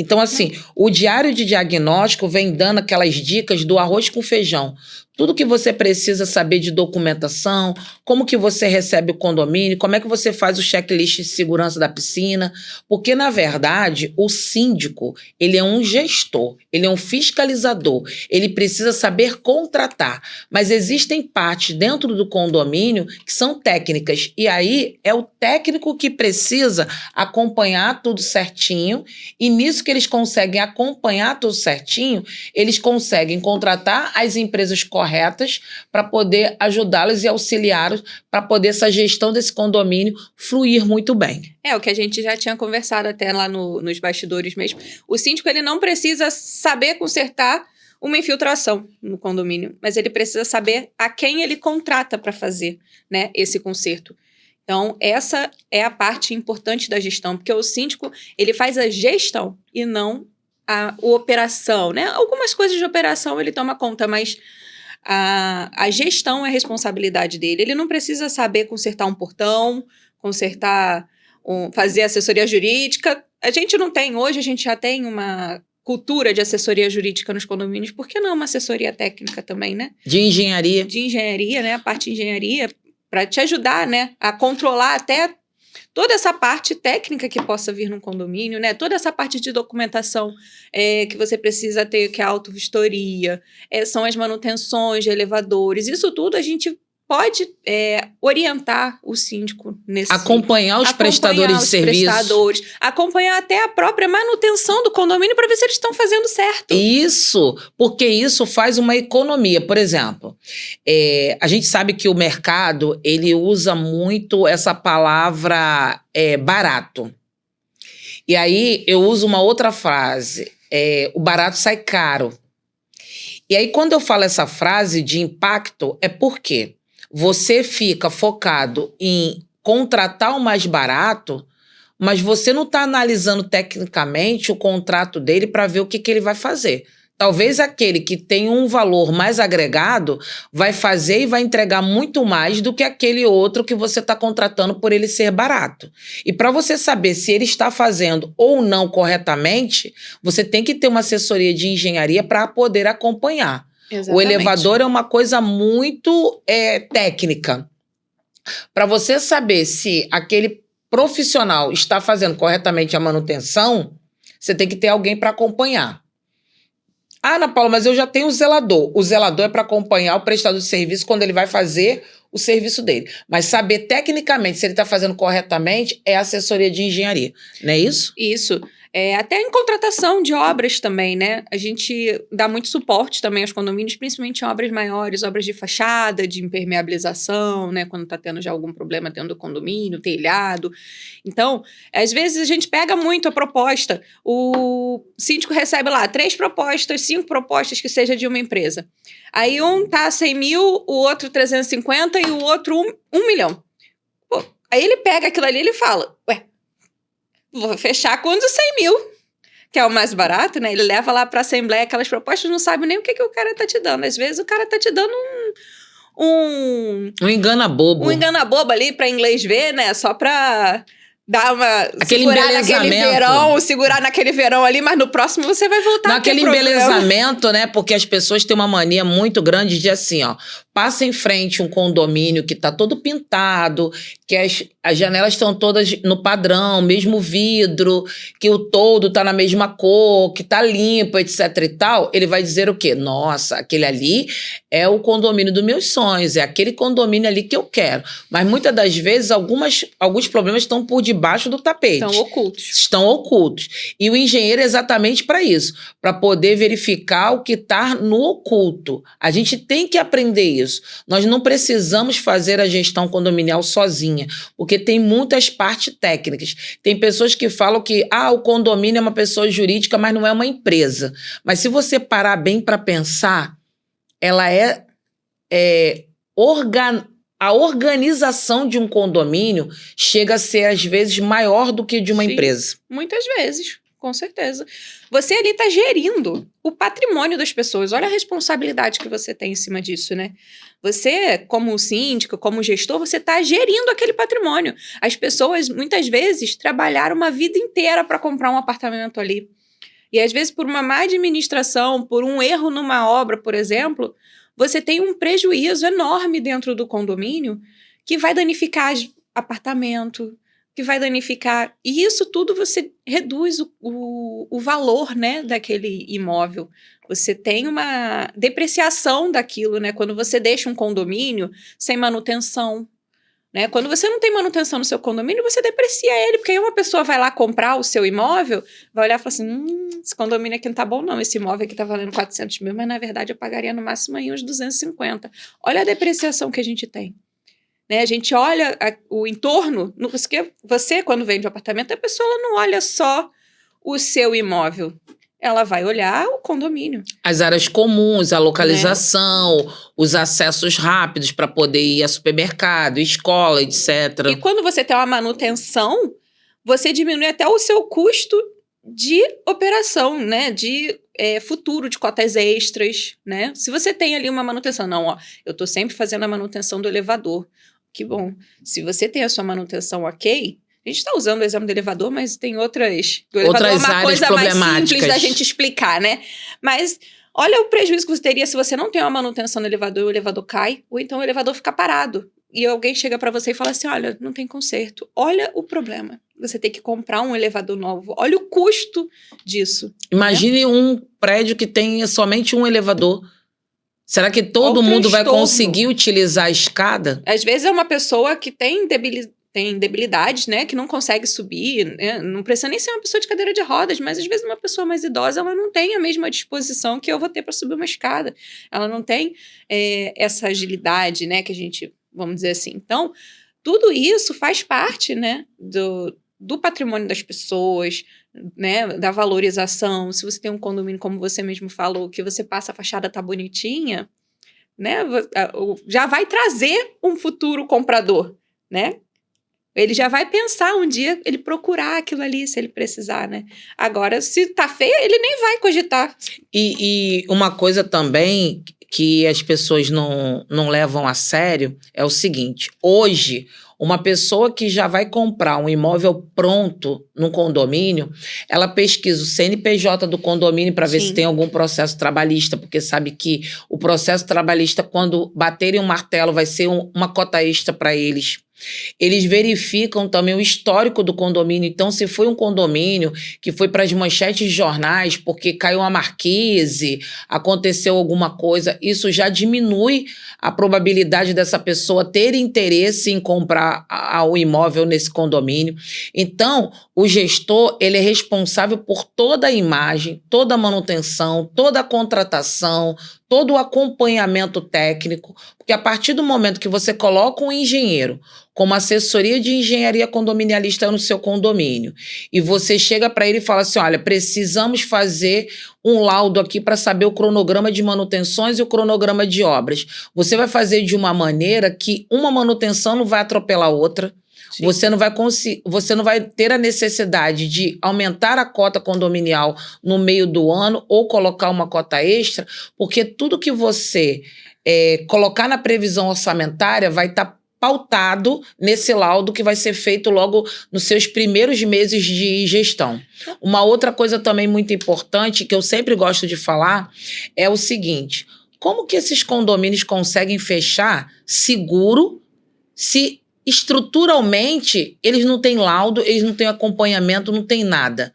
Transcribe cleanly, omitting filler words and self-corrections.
Então, assim, o diário de diagnóstico vem dando aquelas dicas do arroz com feijão. Tudo que você precisa saber de documentação, como que você recebe o condomínio, como é que você faz o checklist de segurança da piscina. Porque, na verdade, o síndico, ele é um gestor, ele é um fiscalizador, ele precisa saber contratar. Mas existem partes dentro do condomínio que são técnicas. E aí é o técnico que precisa acompanhar tudo certinho. E nisso que eles conseguem acompanhar tudo certinho, eles conseguem contratar as empresas corretas para poder ajudá-los e auxiliá-los para poder essa gestão desse condomínio fluir muito bem. É o que a gente já tinha conversado até lá nos bastidores mesmo. O síndico, ele não precisa saber consertar uma infiltração no condomínio, mas ele precisa saber a quem ele contrata para fazer, né, esse conserto. Então, essa é a parte importante da gestão, porque o síndico, ele faz a gestão e não a operação, né? Algumas coisas de operação ele toma conta, mas a gestão é responsabilidade dele. Ele não precisa saber consertar um portão, fazer assessoria jurídica. A gente não tem, hoje a gente já tem uma cultura de assessoria jurídica nos condomínios, por que não uma assessoria técnica também, né? De engenharia. De engenharia, né? A parte de engenharia, para te ajudar, né? A controlar até toda essa parte técnica que possa vir num condomínio, né? Toda essa parte de documentação que você precisa ter, que é a auto-vistoria, são as manutenções de elevadores. Isso tudo a gente pode orientar o síndico nesse... Acompanhar os prestadores de serviço. Acompanhar até a própria manutenção do condomínio para ver se eles estão fazendo certo. Isso, porque isso faz uma economia. Por exemplo, a gente sabe que o mercado, ele usa muito essa palavra barato. E aí eu uso uma outra frase, o barato sai caro. E aí quando eu falo essa frase de impacto, é porque você fica focado em contratar o mais barato, mas você não está analisando tecnicamente o contrato dele para ver o que ele vai fazer. Talvez aquele que tem um valor mais agregado vai fazer e vai entregar muito mais do que aquele outro que você está contratando por ele ser barato. E para você saber se ele está fazendo ou não corretamente, você tem que ter uma assessoria de engenharia para poder acompanhar. Exatamente. O elevador é uma coisa muito técnica. Para você saber se aquele profissional está fazendo corretamente a manutenção, você tem que ter alguém para acompanhar. Ah, Ana Paula, mas eu já tenho o zelador. O zelador é para acompanhar o prestador de serviço quando ele vai fazer o serviço dele. Mas saber tecnicamente se ele está fazendo corretamente é assessoria de engenharia. Não é isso? Isso. Até em contratação de obras também, né? A gente dá muito suporte também aos condomínios, principalmente em obras maiores, obras de fachada, de impermeabilização, né? Quando está tendo já algum problema dentro do condomínio, telhado. Então, às vezes a gente pega muito a proposta. O síndico recebe lá 3 propostas, 5 propostas que seja de uma empresa. Aí um tá 100 mil, o outro 350 e o outro 1 milhão. Pô, aí ele pega aquilo ali e ele fala, vou fechar com um dos 100 mil, que é o mais barato, né? Ele leva lá para a Assembleia aquelas propostas, não sabe nem o que o cara tá te dando. Às vezes o cara tá te dando um engana-bobo. Um engana-bobo ali para inglês ver, né? Só para dar uma... segurar naquele verão ali, mas no próximo você vai voltar naquele embelezamento, né? Porque as pessoas têm uma mania muito grande de assim, ó, passa em frente um condomínio que tá todo pintado, que as janelas estão todas no padrão, mesmo vidro, que o todo tá na mesma cor, que tá limpo, etc e tal, ele vai dizer o quê? Nossa, aquele ali é o condomínio dos meus sonhos, é aquele condomínio ali que eu quero. Mas muitas das vezes alguns problemas estão por debaixo do tapete. Estão ocultos. E o engenheiro é exatamente para isso, para poder verificar o que está no oculto. A gente tem que aprender isso. Nós não precisamos fazer a gestão condominial sozinha, porque tem muitas partes técnicas. Tem pessoas que falam que o condomínio é uma pessoa jurídica, mas não é uma empresa. Mas se você parar bem para pensar, ela a organização de um condomínio chega a ser, às vezes, maior do que de uma empresa. Muitas vezes, com certeza. Você ali está gerindo o patrimônio das pessoas. Olha a responsabilidade que você tem em cima disso, né? Você, como síndico, como gestor, você está gerindo aquele patrimônio. As pessoas, muitas vezes, trabalharam uma vida inteira para comprar um apartamento ali. E às vezes por uma má administração, por um erro numa obra, por exemplo, você tem um prejuízo enorme dentro do condomínio que vai danificar apartamento, que vai danificar... E isso tudo você reduz o valor, né, daquele imóvel. Você tem uma depreciação daquilo, né? Quando você deixa um condomínio sem manutenção, né? Quando você não tem manutenção no seu condomínio, você deprecia ele, porque aí uma pessoa vai lá comprar o seu imóvel, vai olhar e falar assim, esse condomínio aqui não tá bom não, esse imóvel aqui tá valendo 400 mil, mas na verdade eu pagaria no máximo aí uns 250. Olha a depreciação que a gente tem. Né? A gente olha o entorno, porque você, quando vende um apartamento, a pessoa ela não olha só o seu imóvel, ela vai olhar o condomínio. As áreas comuns, a localização, os acessos rápidos para poder ir a supermercado, escola, etc. E quando você tem uma manutenção, você diminui até o seu custo de operação, né? De futuro, de cotas extras, né? Se você tem ali uma manutenção, não, ó, eu tô sempre fazendo a manutenção do elevador. Que bom. Se você tem a sua manutenção ok, a gente está usando o exemplo do elevador, mas tem outras... Do elevador é uma coisa mais simples da gente explicar, né? Mas olha o prejuízo que você teria se você não tem uma manutenção no elevador e o elevador cai, ou então o elevador fica parado. E alguém chega para você e fala assim, olha, não tem conserto. Olha o problema. Você tem que comprar um elevador novo. Olha o custo disso. Imagine, né, um prédio que tem somente um elevador. Será que todo mundo vai conseguir utilizar a escada? Às vezes é uma pessoa que tem debilidades, né, que não consegue subir, né? Não precisa nem ser uma pessoa de cadeira de rodas, mas às vezes uma pessoa mais idosa, ela não tem a mesma disposição que eu vou ter para subir uma escada. Ela não tem essa agilidade, né, que a gente, vamos dizer assim. Então, tudo isso faz parte, né, do patrimônio das pessoas, né, da valorização. Se você tem um condomínio, como você mesmo falou, que você passa, a fachada tá bonitinha, né, já vai trazer um futuro comprador, né? Ele já vai pensar um dia, ele procurar aquilo ali, se ele precisar, né? Agora, se tá feia, ele nem vai cogitar. E uma coisa também que as pessoas não levam a sério é o seguinte: hoje, uma pessoa que já vai comprar um imóvel pronto num condomínio, ela pesquisa o CNPJ do condomínio para ver se tem algum processo trabalhista, porque sabe que o processo trabalhista, quando baterem um martelo, vai ser uma cota extra para eles. Eles verificam também o histórico do condomínio. Então, se foi um condomínio que foi para as manchetes de jornais porque caiu uma marquise, aconteceu alguma coisa, isso já diminui a probabilidade dessa pessoa ter interesse em comprar o imóvel nesse condomínio. Então, o gestor, ele é responsável por toda a imagem, toda a manutenção, toda a contratação, todo o acompanhamento técnico, porque a partir do momento que você coloca um engenheiro como assessoria de engenharia condominialista no seu condomínio, e você chega para ele e fala assim, olha, precisamos fazer um laudo aqui para saber o cronograma de manutenções e o cronograma de obras. Você vai fazer de uma maneira que uma manutenção não vai atropelar a outra. Sim. Você não vai ter a necessidade de aumentar a cota condominial no meio do ano ou colocar uma cota extra, porque tudo que você colocar na previsão orçamentária vai estar pautado nesse laudo que vai ser feito logo nos seus primeiros meses de gestão. Uma outra coisa também muito importante, que eu sempre gosto de falar, é o seguinte: como que esses condomínios conseguem fechar seguro se estruturalmente eles não têm laudo, eles não têm acompanhamento, não têm nada?